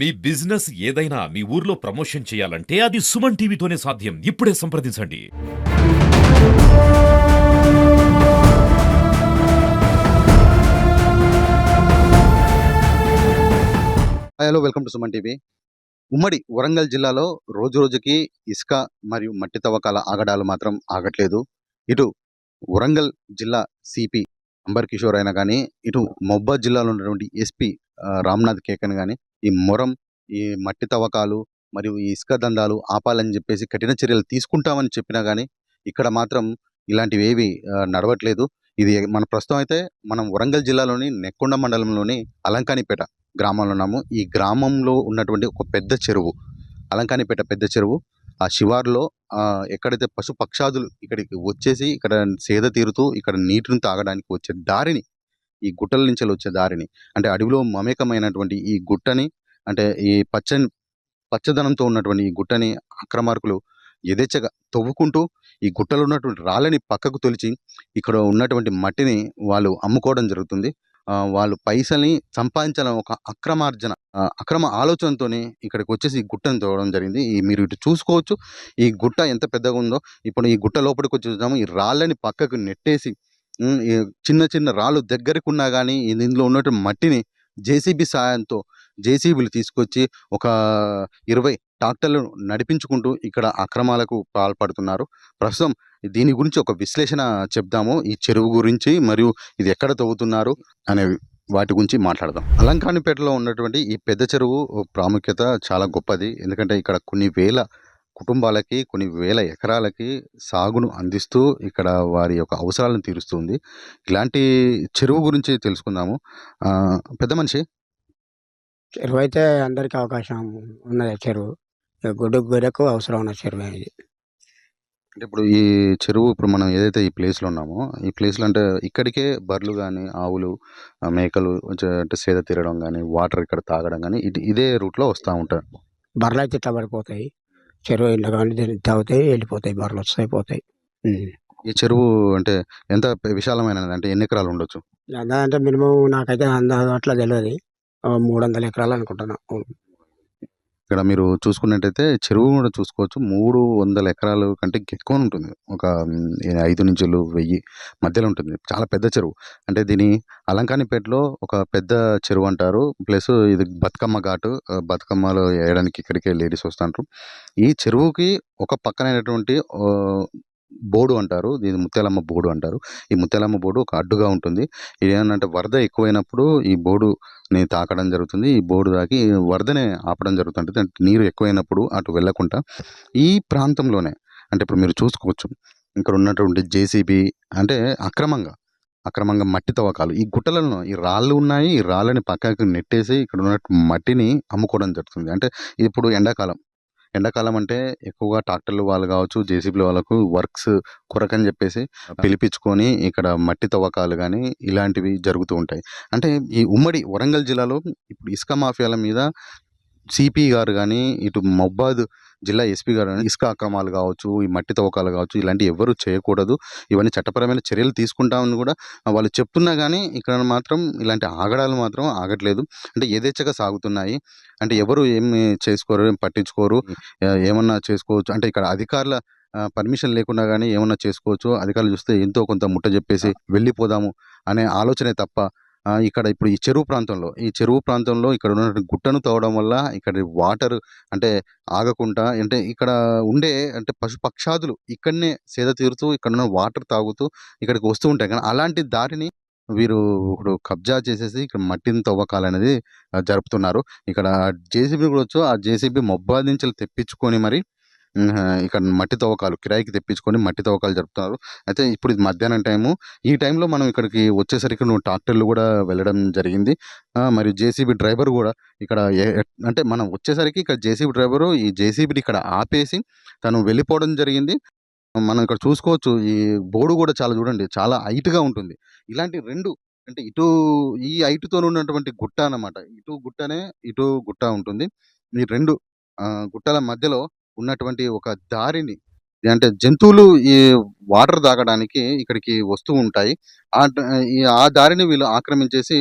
మీ business ఏదైనా మీ ఊర్లో promotion చేయాలంటే అది సుమన్ టీవీతోనే సాధ్యం. ఇప్పుడే సంప్రదించండి. Hello, welcome to Suman TV. ఉమ్మడి వరంగల్ జిల్లాలో రోజురోజుకి ఇసుక మరియు మట్టి తవ్వకాల ఆగడాలు మాత్రం ఆగట్లేదు. ఇటు వరంగల్ జిల్లా సిపి అంబర్ కిషోర్ అయినా కానీ, ఇటు మహబూబాద్ జిల్లాలో ఉన్నటువంటి ఎస్పీ రామ్నాథ్ కేకన్ కానీ, ఈ మొరం, ఈ మట్టి తవ్వకాలు మరియు ఈ ఇసుక దందాలు ఆపాలని చెప్పేసి కఠిన చర్యలు తీసుకుంటామని చెప్పినా కానీ ఇక్కడ మాత్రం ఇలాంటివి ఏవి నడవట్లేదు. ఇది మన ప్రస్తుతం అయితే మనం వరంగల్ జిల్లాలోని నెక్కొండ మండలంలోని అలంకానిపేట గ్రామంలో ఉన్నాము. ఈ గ్రామంలో ఉన్నటువంటి ఒక పెద్ద చెరువు, అలంకానిపేట పెద్ద చెరువు. ఆ శివారులో ఎక్కడైతే పశు పక్షాదులు ఇక్కడికి వచ్చేసి ఇక్కడ సేద తీరుతూ ఇక్కడ నీటిని తాగడానికి వచ్చే దారిని, ఈ గుట్టల నుంచి వచ్చే దారిని, అంటే అడవిలో మమేకమైనటువంటి ఈ గుట్టని, అంటే ఈ పచ్చదనంతో ఉన్నటువంటి ఈ గుట్టని అక్రమార్కులు యథేచ్ఛగా తవ్వుకుంటూ ఈ గుట్టలో ఉన్నటువంటి రాళ్ళని పక్కకు తొలిచి ఇక్కడ ఉన్నటువంటి మట్టిని వాళ్ళు అమ్ముకోవడం జరుగుతుంది. వాళ్ళు పైసల్ని సంపాదించాలని ఒక అక్రమ ఆలోచనతోని ఇక్కడికి వచ్చేసి ఈ గుట్టను తవ్వడం జరిగింది. మీరు ఇటు చూసుకోవచ్చు, ఈ గుట్ట ఎంత పెద్దగా ఉందో. ఇప్పుడు ఈ గుట్ట లోపలికి వచ్చి చూద్దాము. ఈ రాళ్ళని పక్కకు నెట్టేసి ఈ చిన్న చిన్న రాళ్ళు దగ్గరకు ఉన్నా కానీ ఇందులో ఉన్నటువంటి మట్టిని జేసీబీ సాయంతో జేసీబీలు తీసుకొచ్చి ఒక 20 ట్రాక్టర్లు నడిపించుకుంటూ ఇక్కడ అక్రమాలకు పాల్పడుతున్నారు. ప్రస్తుతం దీని గురించి ఒక విశ్లేషణ చెప్దాము. ఈ చెరువు గురించి మరియు ఇది ఎక్కడ తవ్వుతున్నారు అనేవి వాటి గురించి మాట్లాడదాం. అలంకానిపేటలో ఉన్నటువంటి ఈ పెద్ద చెరువు ప్రాముఖ్యత చాలా గొప్పది. ఎందుకంటే ఇక్కడ కొన్ని వేల కుటుంబాలకి, కొన్ని వేల ఎకరాలకి సాగును అందిస్తూ ఇక్కడ వారి యొక్క అవసరాలను తీరుస్తుంది. ఇలాంటి చెరువు గురించి తెలుసుకుందాము. పెద్ద మనిషి, చెరువైతే అందరికీ అవకాశం ఉన్నది. చెరువు గొర్రెకు అవసరం ఉన్న చెరువే ఇది. అంటే ఇప్పుడు ఈ చెరువు, ఇప్పుడు మనం ఏదైతే ఈ ప్లేస్లో ఉన్నామో, ఈ ప్లేస్లో అంటే ఇక్కడికే బర్రెలు కానీ, ఆవులు, మేకలు అంటే సేద తీరడం కానీ, వాటర్ ఇక్కడ తాగడం కానీ ఇదే రూట్లో వస్తూ ఉంటారు. బర్రెలు అయితే ఇట్లా పడిపోతాయి. చెరువు ఇంట్లో కానీ దీన్ని తాగుతాయి, వెళ్ళిపోతాయి, బర్రెలు వస్తాయి పోతాయి. ఈ చెరువు అంటే ఎంత విశాలమైనది, అంటే ఎన్ని ఎకరాలు ఉండొచ్చు? అంటే మినిమం నాకైతే అట్లా తెలియదు. 300 ఎకరాలు అనుకుంటున్నా. ఇక్కడ మీరు చూసుకున్నట్టయితే చెరువు కూడా చూసుకోవచ్చు. 300 ఎకరాల కంటే ఎక్కువ ఉంటుంది. ఒక 5 నుంచి 1000 మధ్యలో ఉంటుంది. చాలా పెద్ద చెరువు. అంటే దీని అలంకానిపేటలో ఒక పెద్ద చెరువు అంటారు. ప్లస్ ఇది బతుకమ్మ ఘాటు. బతుకమ్మలో వేయడానికి ఇక్కడికే లేడీస్ వస్తుంటారు. ఈ చెరువుకి ఒక పక్కనైనటువంటి బోర్డు అంటారు. దీన్ని ముత్యాలమ్మ బోర్డు అంటారు. ఈ ముత్యాలమ్మ బోర్డు ఒక అడ్డుగా ఉంటుంది. ఇది ఏంటంటే వరద ఎక్కువైనప్పుడు ఈ బోర్డుని తాకడం జరుగుతుంది. ఈ బోర్డు తాకి వరదనే ఆపడం జరుగుతుంది. అంటే నీరు ఎక్కువైనప్పుడు అటు వెళ్ళకుండా ఈ ప్రాంతంలోనే, అంటే ఇప్పుడు మీరు చూసుకోవచ్చు, ఇక్కడ ఉన్నటువంటి జేసీబీ అంటే అక్రమంగా మట్టి తవ్వకాలు. ఈ గుట్టలలో ఈ రాళ్ళు ఉన్నాయి. ఈ రాళ్ళని పక్కకు నెట్టేసి ఇక్కడ ఉన్న మట్టిని అమ్ముకోవడం జరుగుతుంది. అంటే ఇప్పుడు ఎండాకాలం అంటే ఎక్కువగా ట్రాక్టర్లు వాళ్ళు కావచ్చు, జేసీబీల వాళ్ళకు వర్క్స్ కొరకని చెప్పేసి పిలిపించుకొని ఇక్కడ మట్టి తవ్వకాలు కానీ ఇలాంటివి జరుగుతూ ఉంటాయి. అంటే ఈ ఉమ్మడి వరంగల్ జిల్లాలో ఇప్పుడు ఇసుక మాఫియాల మీద సిపి గారు కానీ, ఇటు మహబూబాద్ జిల్లా ఎస్పీ గారు కానీ ఇసుక అక్రమాలు కావచ్చు, ఈ మట్టి తవ్వకాలు కావచ్చు, ఇలాంటివి ఎవరు చేయకూడదు, ఇవన్నీ చట్టపరమైన చర్యలు తీసుకుంటామని కూడా వాళ్ళు చెప్తున్నా కానీ ఇక్కడ మాత్రం ఇలాంటి ఆగడాలు మాత్రం ఆగట్లేదు. అంటే యథేచ్ఛగా సాగుతున్నాయి. అంటే ఎవరు ఏమి చేసుకోరు, ఏం పట్టించుకోరు. ఏమన్నా చేసుకోవచ్చు అంటే ఇక్కడ అధికారుల పర్మిషన్ లేకుండా కానీ ఏమన్నా చేసుకోవచ్చు. అధికారులు చూస్తే ఎంతో కొంత ముట్ట చెప్పేసి వెళ్ళిపోదాము అనే ఆలోచనే తప్ప ఇక్కడ ఇప్పుడు ఈ చెరువు ప్రాంతంలో ఇక్కడ ఉన్నటువంటి గుట్టను తవ్వడం వల్ల ఇక్కడ వాటర్ అంటే ఆగకుండా, అంటే ఇక్కడ ఉండే అంటే పశు పక్షాదులు ఇక్కడనే సేద తీరుతూ ఇక్కడ ఉన్న వాటర్ తాగుతూ ఇక్కడికి వస్తూ ఉంటాయి. కానీ అలాంటి దారిని వీరు ఇప్పుడు కబ్జా చేసేసి ఇక్కడ మట్టిని తవ్వకాలనేది జరుపుతున్నారు. ఇక్కడ జేసీబీ కూడా వచ్చు. ఆ జేసీబీ మహబూబాద్ నుంచి తెప్పించుకొని మరి ఇక్కడ మట్టి తవ్వకాలు కిరాయికి తెప్పించుకొని మట్టి తవ్వకాలు జరుపుతున్నారు. అయితే ఇప్పుడు ఇది మధ్యాహ్నం టైము. ఈ టైంలో మనం ఇక్కడికి వచ్చేసరికి ట్రాక్టర్లు కూడా వెళ్ళడం జరిగింది. మరియు జేసీబీ డ్రైవర్ కూడా ఇక్కడ అంటే మనం వచ్చేసరికి ఇక్కడ జేసీబీ డ్రైవరు ఈ జేసీబీని ఇక్కడ ఆపేసి తను వెళ్ళిపోవడం జరిగింది. మనం ఇక్కడ చూసుకోవచ్చు, ఈ బోర్డు కూడా చూడండి, చాలా హైట్‌గా ఉంటుంది. ఇలాంటి 2 అంటే ఇటు ఈ హైట్‌తో ఉన్నటువంటి గుట్ట అన్నమాట. ఇటు గుట్టనే, ఇటు గుట్ట ఉంటుంది. ఈ 2 గుట్టల మధ్యలో ఉన్నటువంటి ఒక దారిని, అంటే జంతువులు ఈ వాటర్ తాగడానికి ఇక్కడికి వస్తూ ఉంటాయి. ఆ దారిని వీళ్ళు ఆక్రమించేసి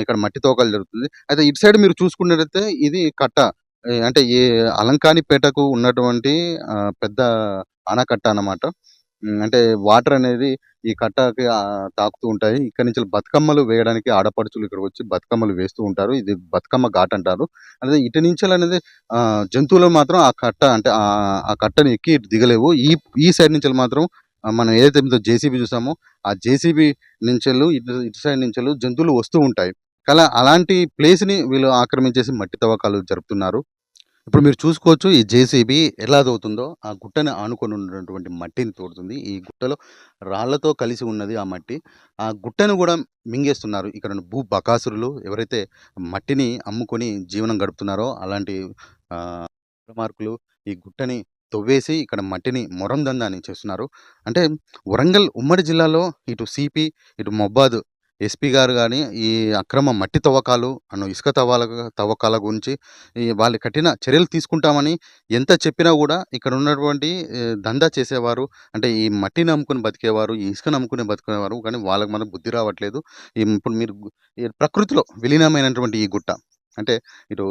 ఇక్కడ మట్టి తవ్వకాలు జరుగుతుంది. అయితే ఇటు సైడ్ మీరు చూసుకున్నట్టయితే ఇది కట్ట. అంటే ఈ అలంకానిపేటకు ఉన్నటువంటి పెద్ద ఆనకట్ట అన్నమాట. అంటే వాటర్ అనేది ఈ కట్టకి తాకుతూ ఉంటాయి. ఇక్కడి నుంచి బతుకమ్మలు వేయడానికి ఆడపడుచులు ఇక్కడికొచ్చి బతుకమ్మలు వేస్తూ ఉంటారు. ఇది బతుకమ్మ ఘాట్ అంటారు. అదే ఇటు నుంచెలనేది జంతువులు మాత్రం ఆ కట్ట అంటే ఆ కట్టని ఎక్కి ఇటు దిగలేవు. ఈ ఈ సైడ్ నుంచెల్లి మాత్రం మనం ఏదైతే జేసీబీ చూసామో ఆ జేసీబీ నుంచెల్లు ఇటు సైడ్ నుంచెల్లు జంతువులు వస్తూ ఉంటాయి. అలాంటి ప్లేస్‌ని వీళ్ళు ఆక్రమించేసి మట్టి తవ్వకాలు జరుపుతున్నారు. ఇప్పుడు మీరు చూసుకోవచ్చు ఈ జేసీబీ ఎలా తవ్వుతుందో ఆ గుట్టని ఆనుకొని ఉన్నటువంటి మట్టిని తోడుతుంది. ఈ గుట్టలో రాళ్ళతో కలిసి ఉన్నది ఆ మట్టి. ఆ గుట్టను గూడా మింగేస్తున్నారు. ఇక్కడ ఉన్న బకాసురులు ఎవరైతే మట్టిని అమ్ముకొని జీవనం గడుపుతున్నారో అలాంటి దుర్మార్గులు ఈ గుట్టని తవ్వేసి ఇక్కడ మట్టిని మొరం దందాని చేస్తున్నారు. అంటే వరంగల్ ఉమ్మడి జిల్లాలో ఇటు సిపి, ఇటు మొబ్బాద్ ఎస్పీ గారు గాని ఈ అక్రమ మట్టి తవ్వకాలు, ఇసుక తవ్వకాల గురించి వాళ్ళు కఠిన చర్యలు తీసుకుంటామని ఎంత చెప్పినా గూడా ఇక్కడ ఉన్నటువంటి దందా చేసేవారు, అంటే ఈ మట్టిని నమ్ముకొని బతికేవారు, ఈ ఇసుకని నమ్ముకుని బతికేవారు కానీ వాళ్ళకి మాత్రం బుద్ధి రావట్లేదు. ఇప్పుడు మీరు ఈ ప్రకృతిలో విలీనమైనటువంటి ఈ గుట్ట అంటే ఇటు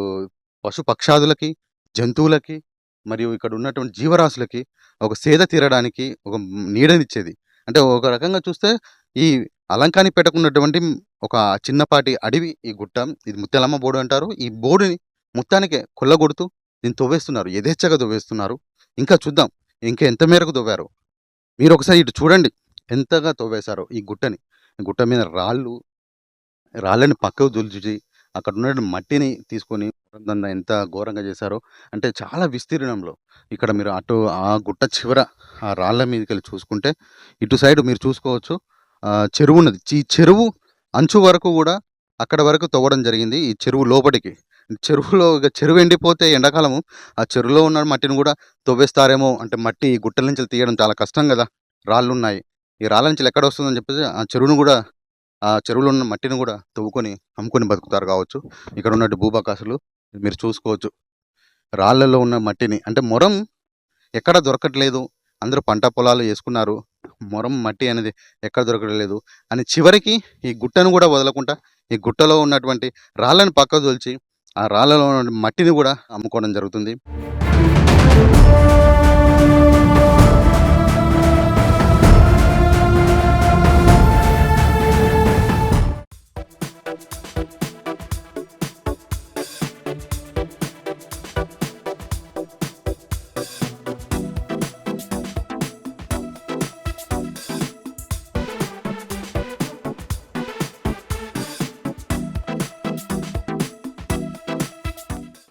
పశు పక్షాదులకి, జంతువులకి మరియు ఇక్కడ ఉన్నటువంటి జీవరాశులకి ఒక సేద తీరడానికి ఒక నీడనిచ్చేది. అంటే ఒక రకంగా చూస్తే ఈ అలంకానిపేటకు ఉన్నటువంటి ఒక చిన్నపాటి అడవి ఈ గుట్ట. ఇది ముత్యాలమ్మ బోడు అంటారు. ఈ బోడుని మొత్తానికే కొల్లగొడుతూ దీన్ని తవ్వేస్తున్నారు. యథేచ్ఛగా తవ్వేస్తున్నారు. ఇంకా చూద్దాం ఇంకా ఎంత మేరకు తవ్వారో. మీరు ఒకసారి ఇటు చూడండి ఎంతగా తవ్వేశారో ఈ గుట్టని. ఈ గుట్ట మీద రాళ్ళని పక్కకు దులిచి అక్కడ ఉన్న మట్టిని తీసుకొని ఎంత ఘోరంగా చేశారో. అంటే చాలా విస్తీర్ణంలో ఇక్కడ మీరు అటు ఆ గుట్ట చివర ఆ రాళ్ళ మీదకెళ్ళి చూసుకుంటే ఇటు సైడ్ మీరు చూసుకోవచ్చు చెరువు ఉన్నది. ఈ చెరువు అంచు వరకు కూడా అక్కడ వరకు తవ్వడం జరిగింది. ఈ చెరువు లోపటికి చెరువులో చెరువు ఎండిపోతే ఎండాకాలము ఆ చెరువులో ఉన్న మట్టిని కూడా తవ్వేస్తారేమో. అంటే మట్టి ఈ గుట్టల నుంచి తీయడం చాలా కష్టం కదా, రాళ్ళు ఉన్నాయి. ఈ రాళ్ళ నుంచి ఎక్కడ వస్తుందని చెప్పేసి ఆ చెరువును కూడా ఆ చెరువులో ఉన్న మట్టిని కూడా తవ్వుకొని అమ్ముకొని బతుకుతారు కావచ్చు. ఇక్కడ ఉన్నట్టు భూబకాసులు మీరు చూసుకోవచ్చు. రాళ్ళలో ఉన్న మట్టిని అంటే మొరం ఎక్కడ దొరకట్లేదు. అందరూ పంట పొలాలు వేసుకున్నారు. మొరం మట్టి అనేది ఎక్కడ దొరకట్లేదు అని చివరికి ఈ గుట్టను కూడా వదలకుండా ఈ గుట్టలో ఉన్నటువంటి రాళ్ళని పక్కకు తోల్చి ఆ రాళ్ళలో ఉన్న మట్టిని కూడా అమ్ముకోవడం జరుగుతుంది.